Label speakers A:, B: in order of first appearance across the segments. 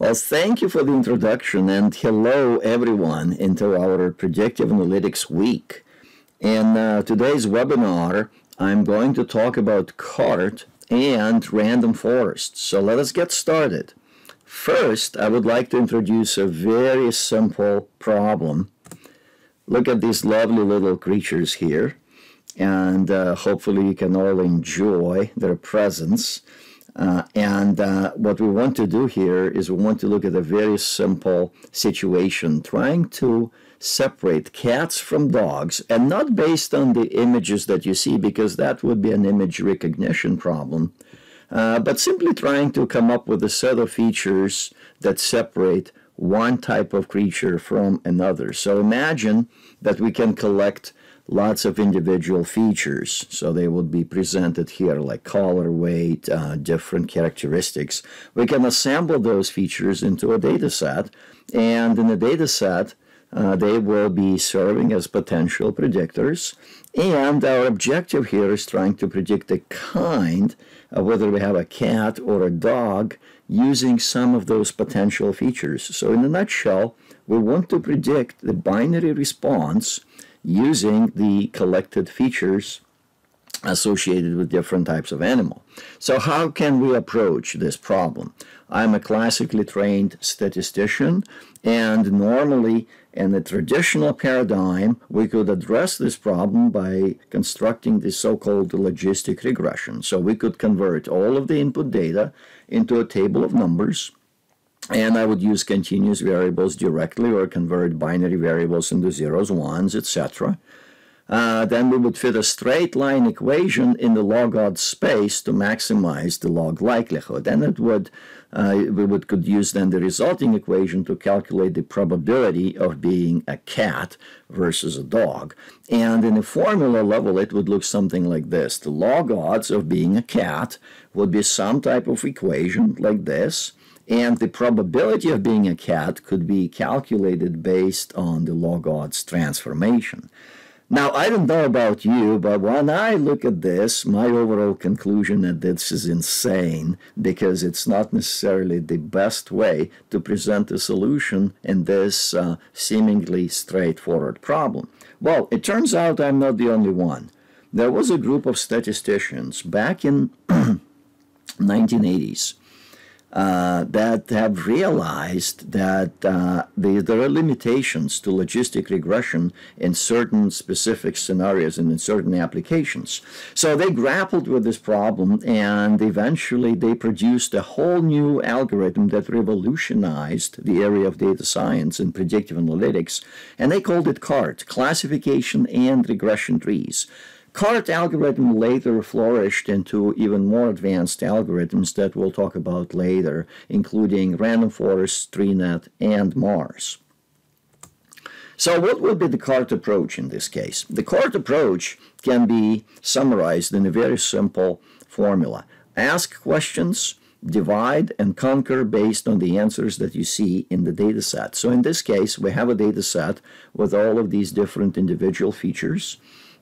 A: Well, thank you for the introduction, and hello everyone into our Predictive Analytics Week. In today's webinar, I'm going to talk about CART and random forests. So let us get started. First, I would like to introduce a very simple problem. Look at these lovely little creatures here, and hopefully you can all enjoy their presence. What we want to do here is we want to look at a very simple situation, trying to separate cats from dogs, and not based on the images that you see, because that would be an image recognition problem, but simply trying to come up with a set of features that separate one type of creature from another. So imagine that we can collect lots of individual features. So they would be presented here like color, weight, different characteristics. We can assemble those features into a data set, and in the data set they will be serving as potential predictors. And our objective here is trying to predict the kind of whether we have a cat or a dog using some of those potential features. So in a nutshell, we want to predict the binary response using the collected features associated with different types of animal. So how can we approach this problem? I'm a classically trained statistician, and normally in a traditional paradigm, we could address this problem by constructing the so-called logistic regression. So we could convert all of the input data into a table of numbers, and I would use continuous variables directly or convert binary variables into zeros, ones, etc. Then we would fit a straight line equation in the log odds space to maximize the log likelihood. And it would, could use then the resulting equation to calculate the probability of being a cat versus a dog. And in a formula level, it would look something like this. The log odds of being a cat would be some type of equation like this. And the probability of being a cat could be calculated based on the log odds transformation. Now, I don't know about you, but when I look at this, my overall conclusion that this is insane, because it's not necessarily the best way to present a solution in this seemingly straightforward problem. Well, it turns out I'm not the only one. There was a group of statisticians back in 1980s that have realized that there are limitations to logistic regression in certain specific scenarios and in certain applications. So they grappled with this problem, and eventually they produced a whole new algorithm that revolutionized the area of data science and predictive analytics, and they called it CART, Classification and Regression Trees. CART algorithm later flourished into even more advanced algorithms that we'll talk about later, including random forest, TreeNet, and Mars. So what would be the CART approach in this case? The CART approach can be summarized in a very simple formula. Ask questions, divide and conquer based on the answers that you see in the data set. So in this case, we have a data set with all of these different individual features,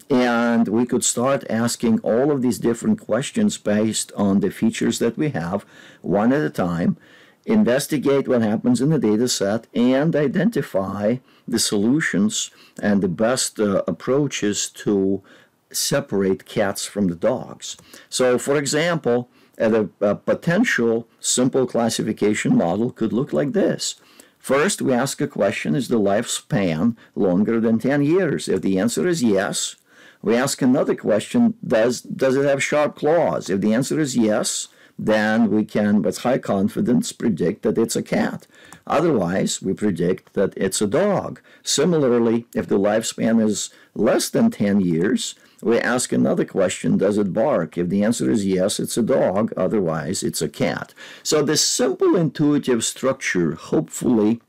A: and we could start asking all of these different questions based on the features that we have, one at a time, investigate what happens in the data set, and identify the solutions and the best approaches to separate cats from the dogs. So, for example, a potential simple classification model could look like this. First, we ask a question, is the lifespan longer than 10 years? If the answer is yes, we ask another question, does it have sharp claws? If the answer is yes, then we can, with high confidence, predict that it's a cat. Otherwise, we predict that it's a dog. Similarly, if the lifespan is less than 10 years, we ask another question, does it bark? If the answer is yes, it's a dog. Otherwise, it's a cat. So this simple intuitive structure hopefully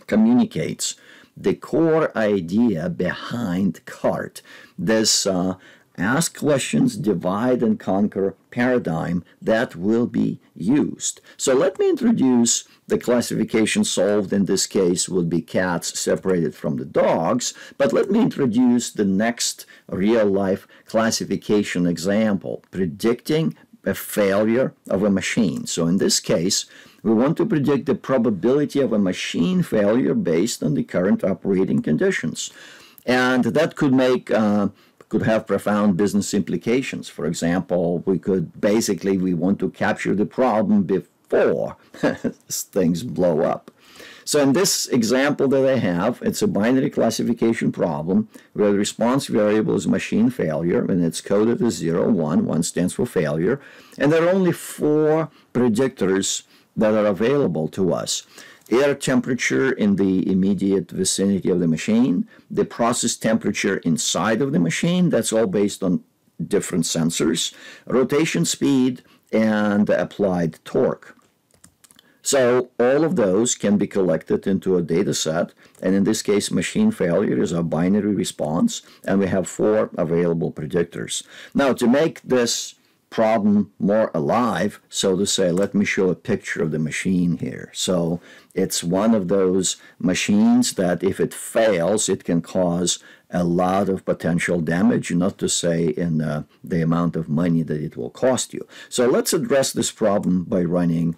A: communicates the core idea behind CART, this ask questions, divide and conquer paradigm that will be used. So let me introduce the classification solved in this case would be cats separated from the dogs, but let me introduce the next real-life classification example, predicting a failure of a machine. So in this case, we want to predict the probability of a machine failure based on the current operating conditions. And that could have profound business implications. For example, we want to capture the problem before things blow up. So in this example that I have, it's a binary classification problem where the response variable is machine failure, and it's coded as 0, 1. 1 stands for failure. And there are only 4 predictors that are available to us. Air temperature in the immediate vicinity of the machine, the process temperature inside of the machine, that's all based on different sensors, rotation speed, and applied torque. So all of those can be collected into a data set, and in this case, machine failure is a binary response, and we have 4 available predictors. Now, to make this problem more alive, so to say, let me show a picture of the machine here. So it's one of those machines that if it fails, it can cause a lot of potential damage, not to say in the amount of money that it will cost you. So let's address this problem by running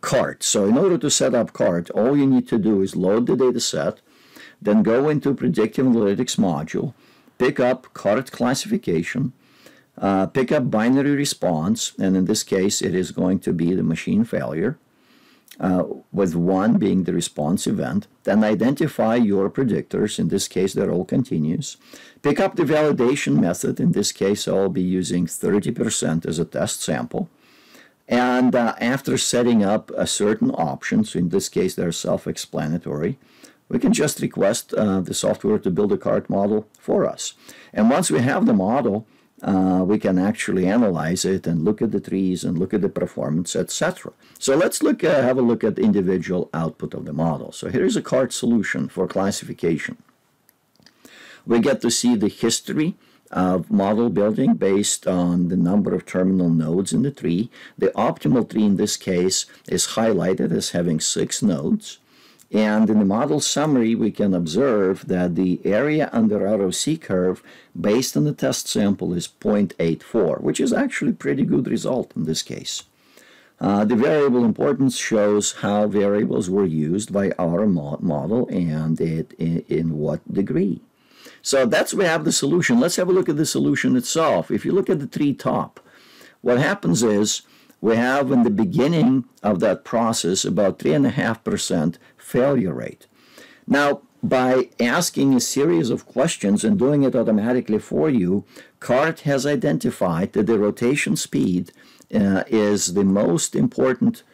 A: CART. So in order to set up CART, all you need to do is load the data set, then go into Predictive Analytics module, pick up CART classification, pick up binary response, and in this case it is going to be the machine failure, with 1 being the response event. Then identify your predictors. In this case they're all continuous. Pick up the validation method. In this case I'll be using 30% as a test sample. And after setting up a certain option, so in this case they're self-explanatory, we can just request the software to build a CART model for us. And once we have the model, we can actually analyze it and look at the trees and look at the performance, etc. So let's have a look at the individual output of the model. So here's a CART solution for classification. We get to see the history of model building based on the number of terminal nodes in the tree. The optimal tree in this case is highlighted as having 6 nodes. And in the model summary, we can observe that the area under ROC curve based on the test sample is 0.84, which is actually a pretty good result in this case. The variable importance shows how variables were used by our model and in what degree. So we have the solution. Let's have a look at the solution itself. If you look at the tree top, what happens is we have in the beginning of that process about 3.5% failure rate. Now, by asking a series of questions and doing it automatically for you, CART has identified that the rotation speed is the most important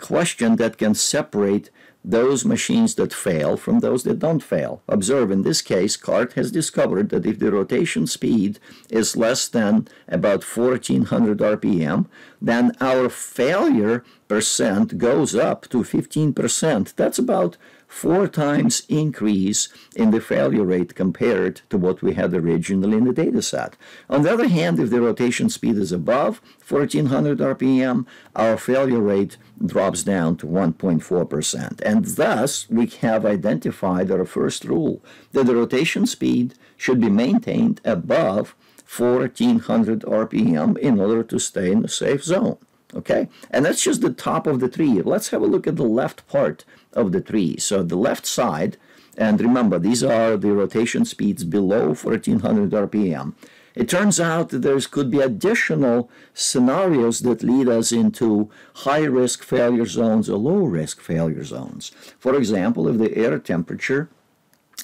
A: question that can separate those machines that fail from those that don't fail. Observe, in this case, CART has discovered that if the rotation speed is less than about 1400 RPM, then our failure percent goes up to 15%. That's about 4 times increase in the failure rate compared to what we had originally in the data set. On the other hand, if the rotation speed is above 1400 RPM, our failure rate drops down to 1.4%. And thus, we have identified our first rule, that the rotation speed should be maintained above 1400 RPM in order to stay in the safe zone. Okay, and that's just the top of the tree. Let's have a look at the left part of the tree. So the left side, and remember, these are the rotation speeds below 1400 RPM. It turns out that there could be additional scenarios that lead us into high-risk failure zones or low-risk failure zones. For example, if the air temperature,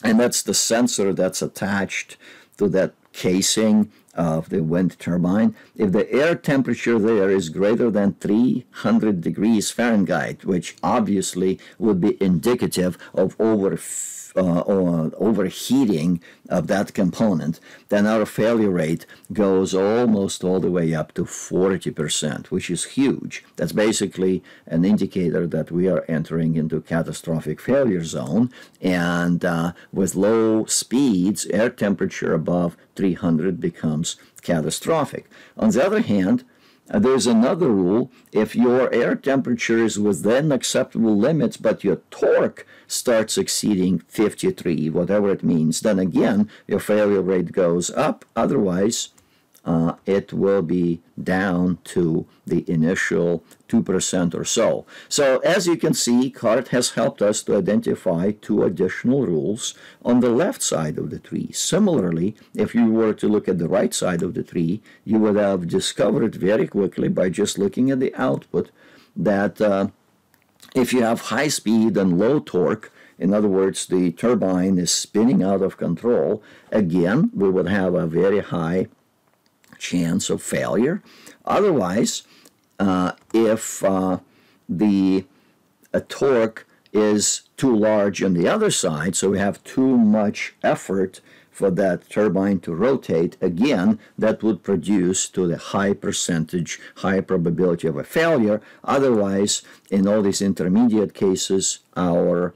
A: and that's the sensor that's attached to that casing of the wind turbine, if the air temperature there is greater than 300 degrees Fahrenheit, which obviously would be indicative of overheating of that component, then our failure rate goes almost all the way up to 40%, which is huge. That's basically an indicator that we are entering into catastrophic failure zone, and with low speeds, air temperature above 300 becomes catastrophic. On the other hand, there's another rule. If your air temperature is within acceptable limits, but your torque starts exceeding 53, whatever it means, then again, your failure rate goes up. Otherwise, it will be down to the initial 2% or so. So as you can see, CART has helped us to identify 2 additional rules on the left side of the tree. Similarly, if you were to look at the right side of the tree, you would have discovered very quickly by just looking at the output that if you have high speed and low torque, in other words, the turbine is spinning out of control, again, we would have a very high chance of failure. Otherwise, if the torque is too large on the other side, so we have too much effort for that turbine to rotate, again, that would produce to the high percentage, high probability of a failure. Otherwise, in all these intermediate cases, our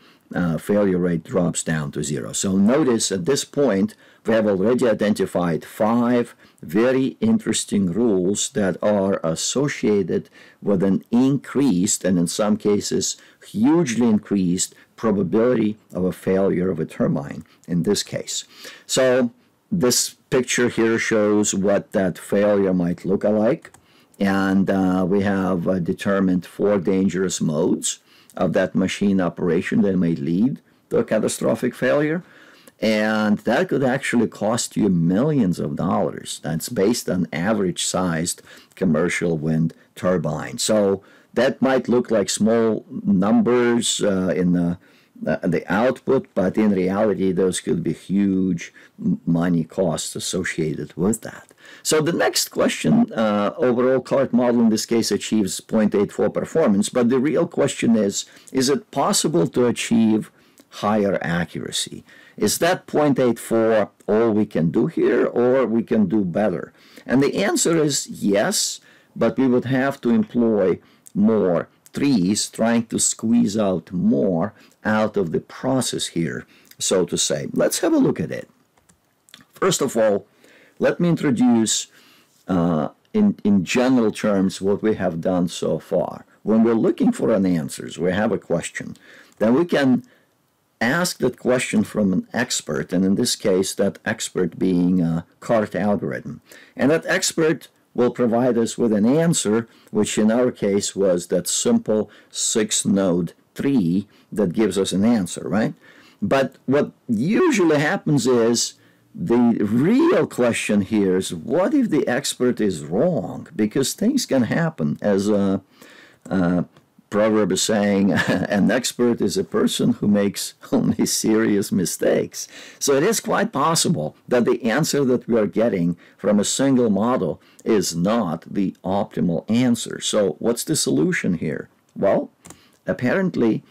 A: failure rate drops down to 0. So notice at this point, we have already identified 5 very interesting rules that are associated with an increased, and in some cases, hugely increased probability of a failure of a turbine in this case. So this picture here shows what that failure might look like. And we have determined 4 dangerous modes of that machine operation that may lead to a catastrophic failure. And that could actually cost you millions of dollars. That's based on average-sized commercial wind turbine. So that might look like small numbers in the output, but in reality, those could be huge money costs associated with that. So the next question, overall CART model in this case achieves 0.84 performance, but the real question is it possible to achieve higher accuracy? Is that 0.84 all we can do here, or we can do better? And the answer is yes, but we would have to employ more trees, trying to squeeze out more out of the process here, so to say. Let's have a look at it. First of all, let me introduce in general terms what we have done so far. When we're looking for an answer, we have a question, then we can ask that question from an expert, and in this case, that expert being a CART algorithm. And that expert will provide us with an answer, which in our case was that simple 6-node tree that gives us an answer, right? But what usually happens is the real question here is, what if the expert is wrong? Because things can happen. As a proverb is saying, an expert is a person who makes only serious mistakes. So it is quite possible that the answer that we are getting from a single model is not the optimal answer. So what's the solution here? Well, apparently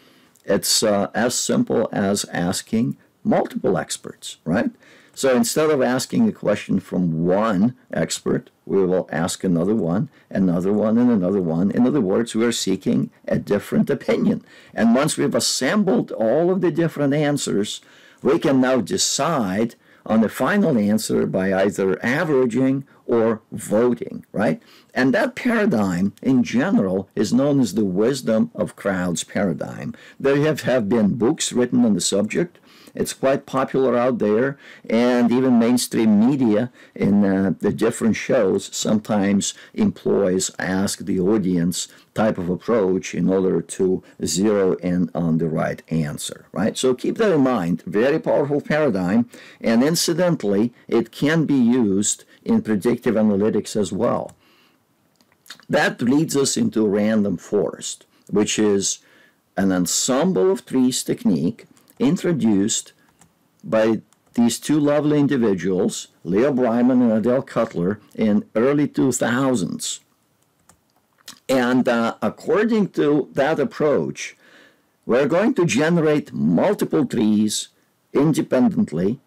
A: it's as simple as asking multiple experts, right? So instead of asking a question from one expert, we will ask another one, and another one. In other words, we are seeking a different opinion. And once we've assembled all of the different answers, we can now decide on the final answer by either averaging or voting, right? And that paradigm, in general, is known as the wisdom of crowds paradigm. There have been books written on the subject. It's quite popular out there, and even mainstream media in the different shows sometimes employs ask the audience type of approach in order to zero in on the right answer, right? So keep that in mind. Very powerful paradigm, and incidentally, it can be used in predictive analytics as well. That leads us into random forest, which is an ensemble of trees technique introduced by these 2 lovely individuals, Leo Bryman and Adele Cutler, in early 2000s. And according to that approach, we're going to generate multiple trees independently,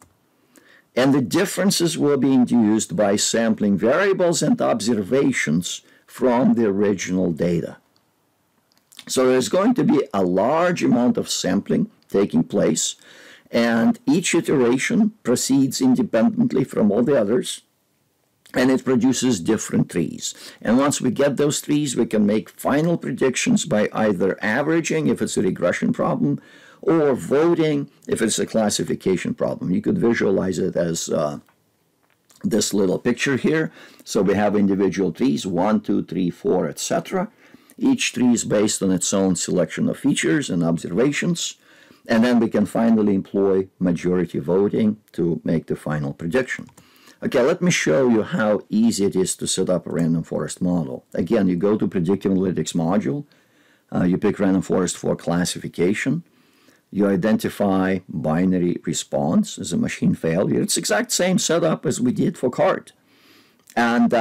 A: and the differences will be induced by sampling variables and observations from the original data. So there's going to be a large amount of sampling taking place, and each iteration proceeds independently from all the others, and it produces different trees. And once we get those trees, we can make final predictions by either averaging, if it's a regression problem, or voting, if it's a classification problem. You could visualize it as this little picture here. So we have individual trees, 1, 2, 3, 4, etc. Each tree is based on its own selection of features and observations, and then we can finally employ majority voting to make the final prediction. Okay, let me show you how easy it is to set up a random forest model. Again, you go to Predictive Analytics module, you pick random forest for classification, you identify binary response as a machine failure. It's the exact same setup as we did for CART. And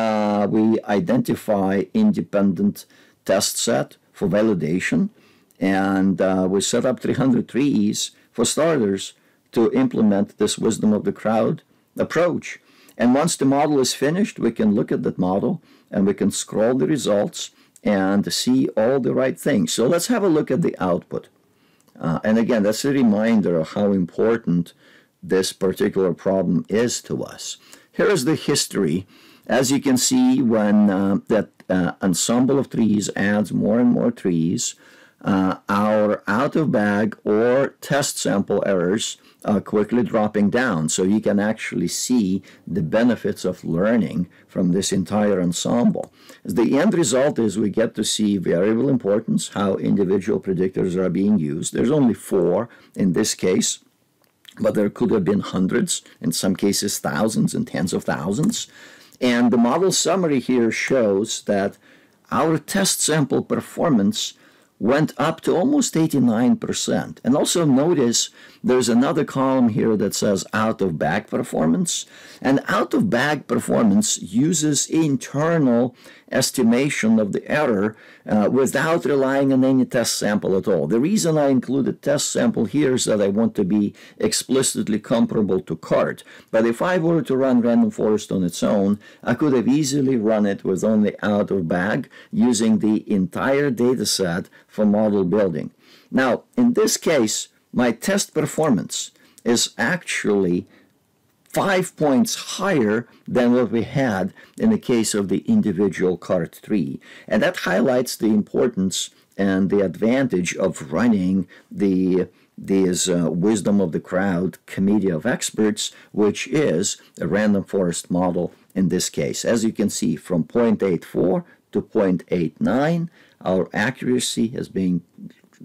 A: we identify independent test set for validation, and we set up 300 trees for starters to implement this wisdom of the crowd approach. And once the model is finished, we can look at that model and we can scroll the results and see all the right things. So let's have a look at the output. And again, that's a reminder of how important this particular problem is to us. Here is the history. As you can see, when that ensemble of trees adds more and more trees, our out-of-bag or test sample errors are quickly dropping down. So you can actually see the benefits of learning from this entire ensemble. The end result is we get to see variable importance, how individual predictors are being used. There's only 4 in this case, but there could have been hundreds, in some cases thousands and tens of thousands. And the model summary here shows that our test sample performance went up to almost 89%. And also notice there's another column here that says out-of-bag performance. And out-of-bag performance uses internal estimation of the error without relying on any test sample at all. The reason I included test sample here is that I want to be explicitly comparable to CART. But if I were to run random forest on its own, I could have easily run it with only out-of-bag using the entire data set for model building. Now, in this case, my test performance is actually 5 points higher than what we had in the case of the individual CART tree. And that highlights the importance and the advantage of running this wisdom of the crowd committee of experts, which is a random forest model in this case. As you can see, from 0.84 to 0.89, our accuracy has been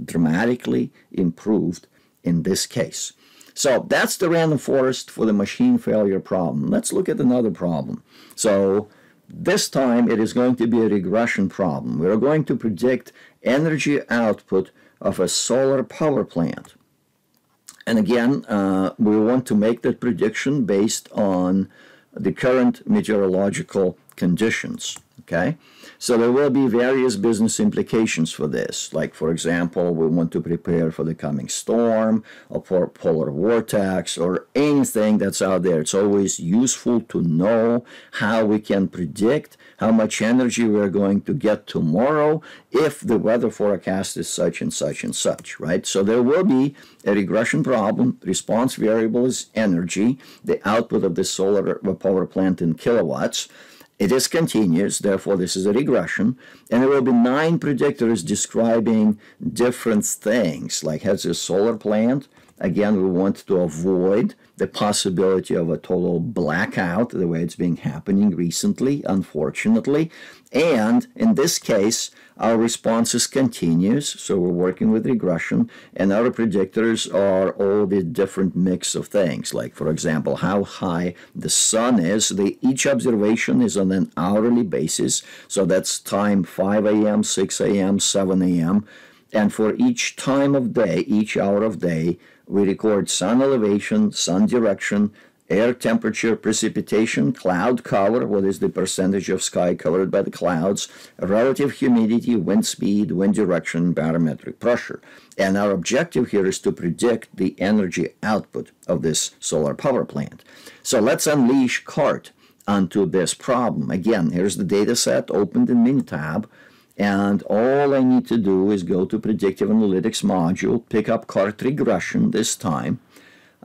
A: dramatically improved in this case. So that's the random forest for the machine failure problem. Let's look at another problem. So this time it is going to be a regression problem. We're going to predict energy output of a solar power plant. And again, we want to make that prediction based on the current meteorological conditions. Okay? So there will be various business implications for this. Like, for example, we want to prepare for the coming storm or for polar vortex or anything that's out there. It's always useful to know how we can predict how much energy we're going to get tomorrow if the weather forecast is such and such and such, right? So there will be a regression problem. Response variable is energy, the output of the solar power plant in kilowatts. It is continuous, therefore this is a regression, and there will be 9 predictors describing different things, like has a solar plant. Again, we want to avoid the possibility of a total blackout, the way it's been happening recently, unfortunately. And in this case, our response is continuous, so we're working with regression, and our predictors are all the different mix of things, like, for example, how high the sun is. Each observation is on an hourly basis, so that's time 5 a.m., 6 a.m., 7 a.m., and for each time of day, each hour of day, we record sun elevation, sun direction, air temperature, precipitation, cloud cover, what is the percentage of sky covered by the clouds, relative humidity, wind speed, wind direction, barometric pressure. And our objective here is to predict the energy output of this solar power plant. So let's unleash CART onto this problem. Again, here's the data set opened in Minitab. And all I need to do is go to Predictive Analytics module, pick up CART regression this time,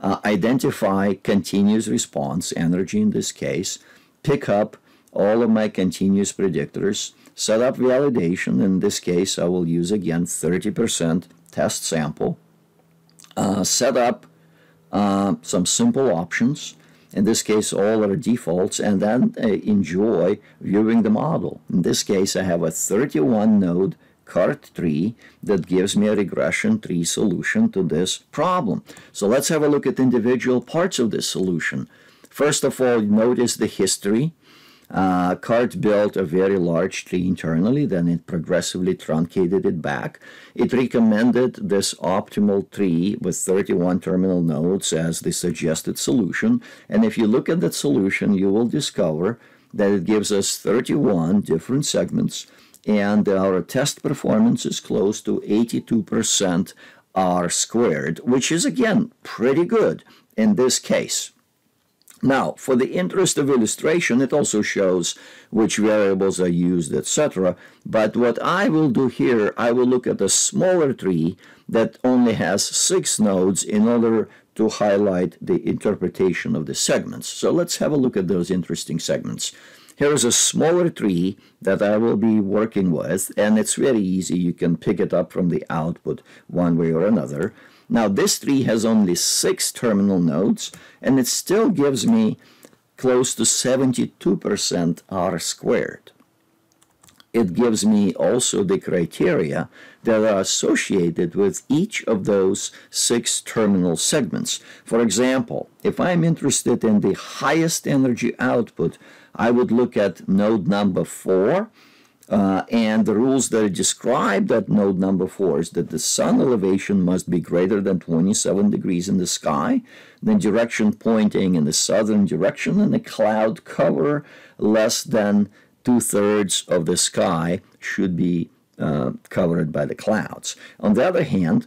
A: identify continuous response, energy in this case, pick up all of my continuous predictors, set up validation. In this case, I will use again 30% test sample, set up some simple options, in this case all are defaults, and then enjoy viewing the model. In this case I have a 31 node CART tree that gives me a regression tree solution to this problem. So let's have a look at individual parts of this solution. First of all, notice the history. CART built a very large tree internally, then it progressively truncated it back. It recommended this optimal tree with 31 terminal nodes as the suggested solution. And if you look at that solution, you will discover that it gives us 31 different segments, and our test performance is close to 82% R squared, which is, again, pretty good in this case. Now, for the interest of illustration, it also shows which variables are used, etc. But what I will do here, I will look at a smaller tree that only has 6 nodes in order to highlight the interpretation of the segments. So let's have a look at those interesting segments. Here is a smaller tree that I will be working with, and it's very easy. You can pick it up from the output one way or another. Now, this tree has only 6 terminal nodes, and it still gives me close to 72% R squared. It gives me also the criteria that are associated with each of those 6 terminal segments. For example, if I'm interested in the highest energy output, I would look at node number 4, and the rules that describe that node number 4 is that the sun elevation must be greater than 27 degrees in the sky, the direction pointing in the southern direction, and the cloud cover less than 2/3 of the sky should be covered by the clouds. On the other hand,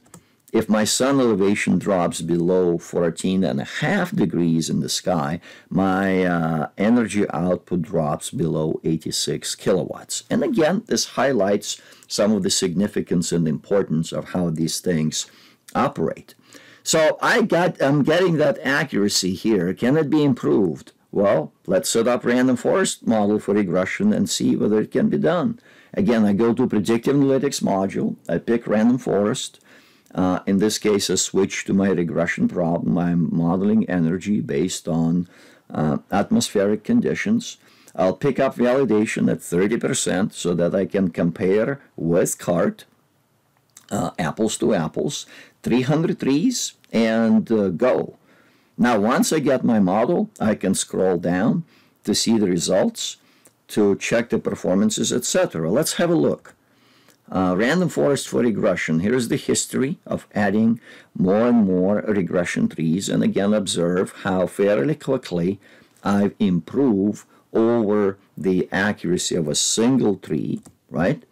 A: if my sun elevation drops below 14.5 degrees in the sky, my energy output drops below 86 kilowatts. And again, this highlights some of the significance and importance of how these things operate. So I'm getting that accuracy here. Can it be improved? Well, let's set up random forest model for regression and see whether it can be done. Again, I go to Predictive Analytics module, I pick random forest. In this case, I switch to my regression problem. I'm modeling energy based on atmospheric conditions. I'll pick up validation at 30% so that I can compare with CART, apples to apples, 300 trees, and go. Now, once I get my model, I can scroll down to see the results, to check the performances, etc. Let's have a look. Random forest for regression. Here's the history of adding more and more regression trees, and again observe how fairly quickly I improve over the accuracy of a single tree, right?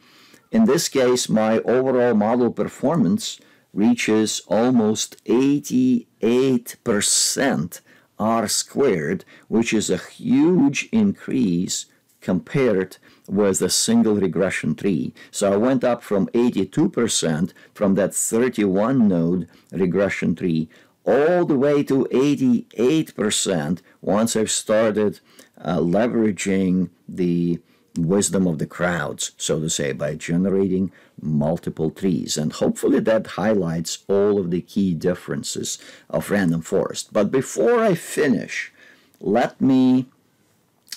A: In this case, my overall model performance reaches almost 88% R squared, which is a huge increase compared with a single regression tree. So I went up from 82% from that 31 node regression tree all the way to 88% once I've started leveraging the wisdom of the crowds, so to say, by generating multiple trees. And hopefully that highlights all of the key differences of random forest. But before I finish, let me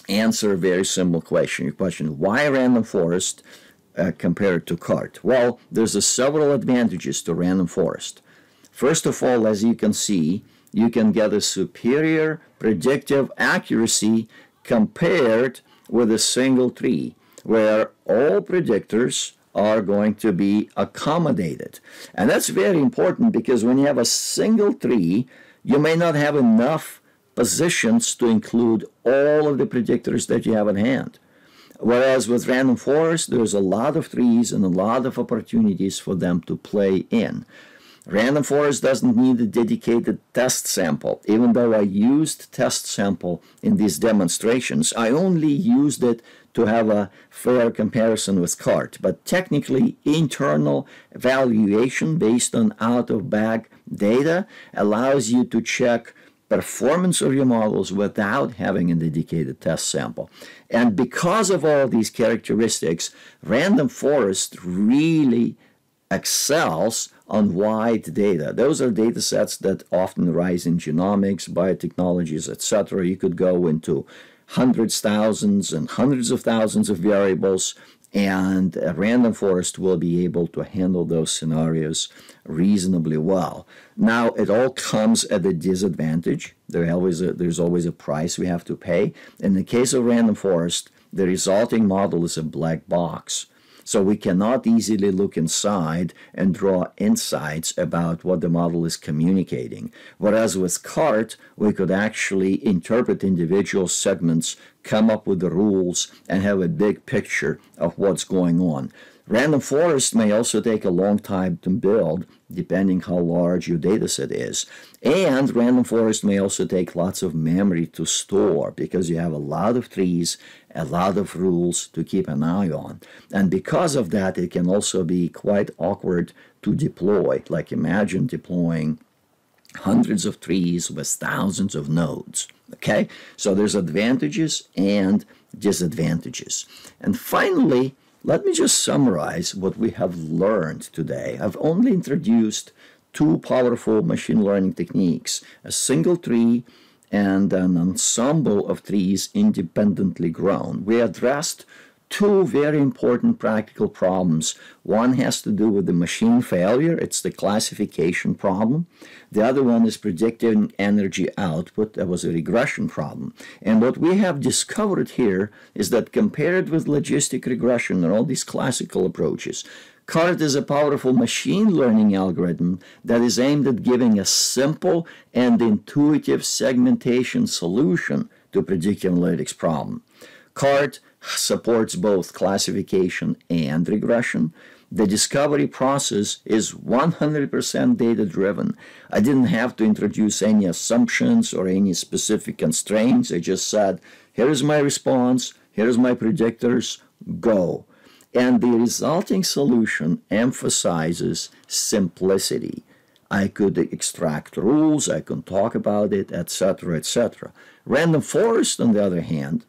A: answer a very simple question. Your question, why random forest compared to CART? Well, there's several advantages to random forest. First of all, as you can see, you can get a superior predictive accuracy compared with a single tree, where all predictors are going to be accommodated. And that's very important because when you have a single tree, you may not have enough positions to include all of the predictors that you have at hand. Whereas with random forest, there's a lot of trees and a lot of opportunities for them to play in. Random forest doesn't need a dedicated test sample. Even though I used test sample in these demonstrations, I only used it to have a fair comparison with CART. But technically, internal evaluation based on out-of-bag data allows you to check performance of your models without having a dedicated test sample. And because of all these characteristics, random forest really excels on wide data. Those are data sets that often rise in genomics, biotechnologies, etc. You could go into hundreds, thousands, and hundreds of thousands of variables, and a random forest will be able to handle those scenarios reasonably well. Now, it all comes at a disadvantage. There's always a price we have to pay. In the case of random forest, the resulting model is a black box. So we cannot easily look inside and draw insights about what the model is communicating. Whereas with CART, we could actually interpret individual segments, come up with the rules, and have a big picture of what's going on. Random forest may also take a long time to build, depending how large your data set is. And random forest may also take lots of memory to store because you have a lot of trees, a lot of rules to keep an eye on. And because of that, it can also be quite awkward to deploy. Like imagine deploying hundreds of trees with thousands of nodes. Okay? So there's advantages and disadvantages. And finally, let me just summarize what we have learned today. I've only introduced two powerful machine learning techniques, a single tree and an ensemble of trees independently grown. We addressed two very important practical problems. One has to do with the machine failure. It's the classification problem. The other one is predicting energy output. That was a regression problem. And what we have discovered here is that compared with logistic regression and all these classical approaches, CART is a powerful machine learning algorithm that is aimed at giving a simple and intuitive segmentation solution to predictive analytics problem. CART supports both classification and regression. The discovery process is 100% data-driven. I didn't have to introduce any assumptions or any specific constraints. I just said, here's my response, here's my predictors, go. And the resulting solution emphasizes simplicity. I could extract rules, I could talk about it, etc., etc. Random forest, on the other hand,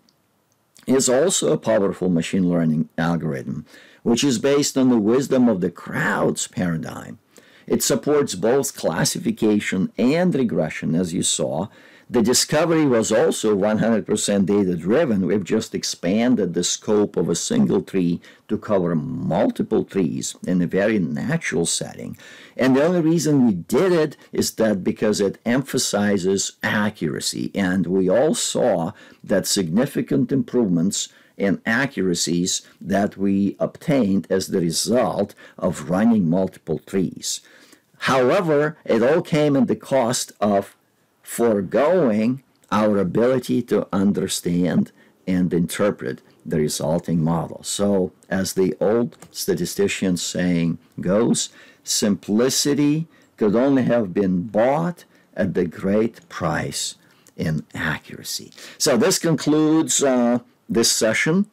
A: is also a powerful machine learning algorithm, which is based on the wisdom of the crowd's paradigm. It supports both classification and regression, as you saw. The discovery was also 100% data-driven. We've just expanded the scope of a single tree to cover multiple trees in a very natural setting. And the only reason we did it is that because it emphasizes accuracy. And we all saw that significant improvements in accuracies that we obtained as the result of running multiple trees. However, it all came at the cost of foregoing our ability to understand and interpret the resulting model. So, as the old statistician saying goes, simplicity could only have been bought at the great price in accuracy. So this concludes this session.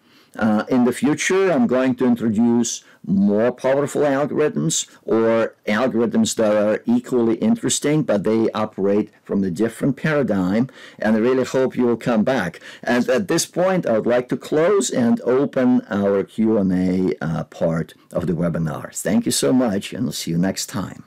A: In the future, I'm going to introduce more powerful algorithms or algorithms that are equally interesting, but they operate from a different paradigm, and I really hope you will come back. And at this point, I would like to close and open our Q&A part of the webinar. Thank you so much, and I'll see you next time.